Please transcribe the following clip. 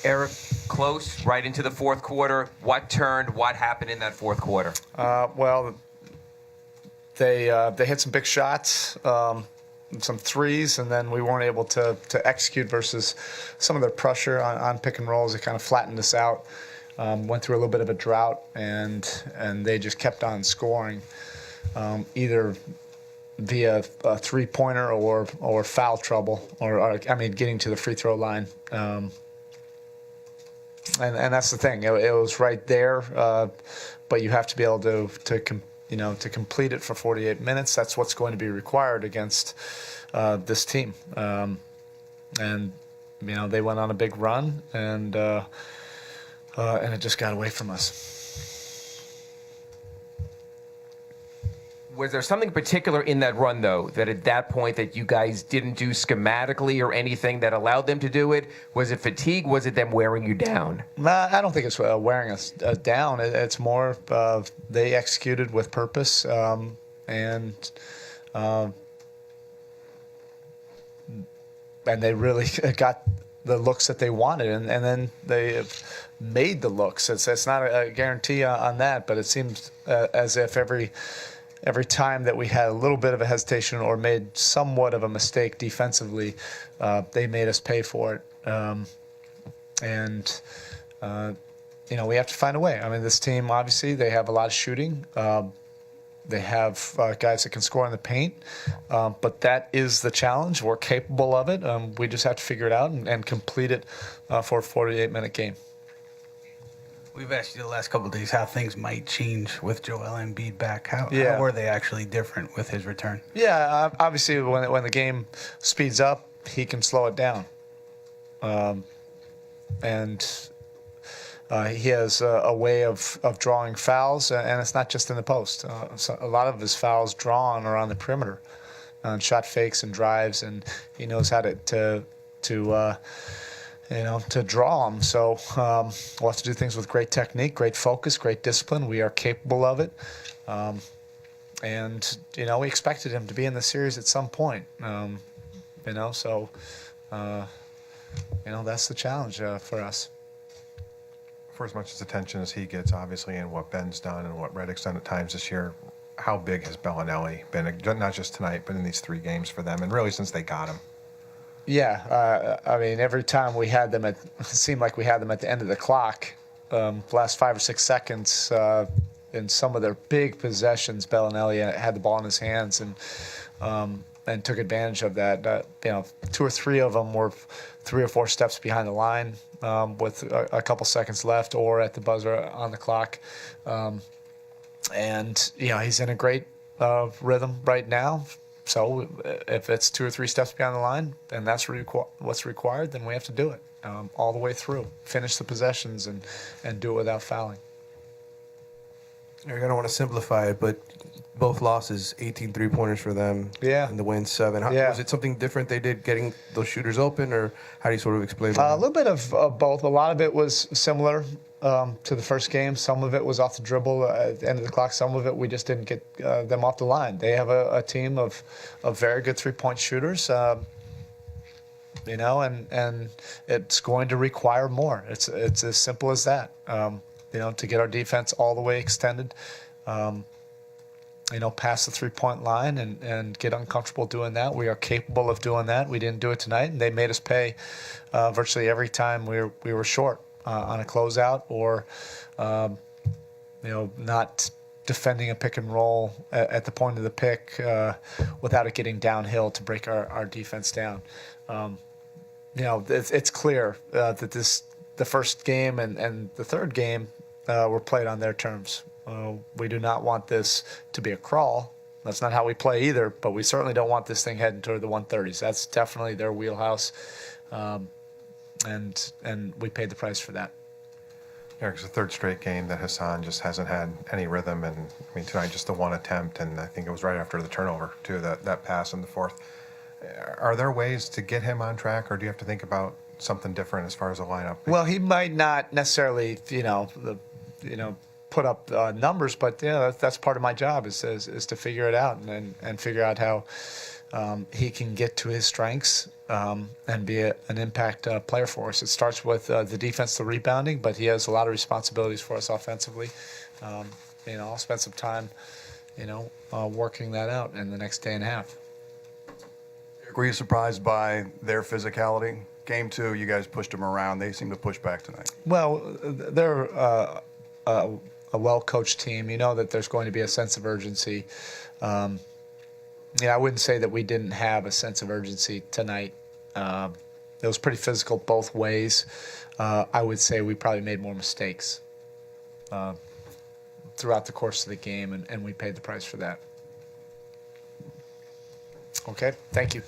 Erik, close, right into the fourth quarter. What turned? What happened in that fourth quarter? Well, they hit some big shots, some threes, and then we weren't able to execute versus some of their pressure on pick and rolls. It kind of flattened us out. Went through a little bit of a drought, and they just kept on scoring, either via a three-pointer or foul trouble, or getting to the free throw line. And that's the thing. It was right there, but you have to be able to complete it for 48 minutes. That's what's going to be required against this team. And they went on a big run, and it just got away from us. Was there something particular in that run, though, that at that point that you guys didn't do schematically or anything that allowed them to do it? Was it fatigue? Was it them wearing you down? I don't think it's wearing us down. It's more they executed with purpose, and they really got the looks that they wanted, and then they made the looks. It's not a guarantee on that, but it seems as if every time that we had a little bit of a hesitation or made somewhat of a mistake defensively, they made us pay for it. We have to find a way. This team, obviously, they have a lot of shooting. They have guys that can score in the paint, but that is the challenge. We're capable of it. We just have to figure it out and complete it for a 48-minute game. We've asked you the last couple of days how things might change with Joel Embiid back. How were they actually different with his return? Yeah, obviously when the game speeds up, he can slow it down. He has a way of drawing fouls, and it's not just in the post. So a lot of his fouls drawn are on the perimeter, on shot fakes and drives, and he knows how to draw them. So we'll have to do things with great technique, great focus, great discipline. We are capable of it. We expected him to be in the series at some point. That's the challenge for us. For as much attention as he gets, obviously, and what Ben's done and what Redick's done at times this year, how big has Bellinelli been, not just tonight, but in these 3 games for them, and really since they got him? Yeah, every time we had them it seemed like we had them at the end of the clock. Last 5 or 6 seconds in some of their big possessions, Bellinelli had the ball in his hands and took advantage of that. 2 or 3 of them were 3 or 4 steps behind the line with a couple seconds left, or at the buzzer on the clock. He's in a great rhythm right now. So if it's 2 or 3 steps behind the line, and that's what's required, then we have to do it all the way through. Finish the possessions and do it without fouling. Eric, I don't want to simplify it, but both losses, 18 three-pointers for them. Yeah. And the win 7. Was it something different they did getting those shooters open, or how do you sort of explain that? A little bit of both. A lot of it was similar to the first game. Some of it was off the dribble at the end of the clock. Some of it we just didn't get them off the line. They have a team of very good three-point shooters, and it's going to require more. It's as simple as that. To get our defense all the way extended, past the three-point line and get uncomfortable doing that. We are capable of doing that. We didn't do it tonight, and they made us pay virtually every time we were short on a closeout or, not defending a pick and roll at the point of the pick without it getting downhill to break our defense down. It's clear that the first game and the third game were played on their terms. We do not want this to be a crawl. That's not how we play either, but we certainly don't want this thing heading toward the 130s. That's definitely their wheelhouse, and we paid the price for that. Eric, it's the 3rd straight game that Hassan just hasn't had any rhythm, and tonight just the 1 attempt, and I think it was right after the turnover too, that pass in the 4th. Are there ways to get him on track, or do you have to think about something different as far as the lineup? Well, he might not necessarily, put up numbers, but that's part of my job is to figure it out and figure out how he can get to his strengths and be an impact player for us. It starts with the defense, the rebounding, but he has a lot of responsibilities for us offensively. I'll spend some time, working that out in the next day and a half. Were you surprised by their physicality? Game 2, you guys pushed them around. They seem to push back tonight. Well, they're a well-coached team. You know that there's going to be a sense of urgency. I wouldn't say that we didn't have a sense of urgency tonight. It was pretty physical both ways. I would say we probably made more mistakes throughout the course of the game, and we paid the price for that. Okay, thank you.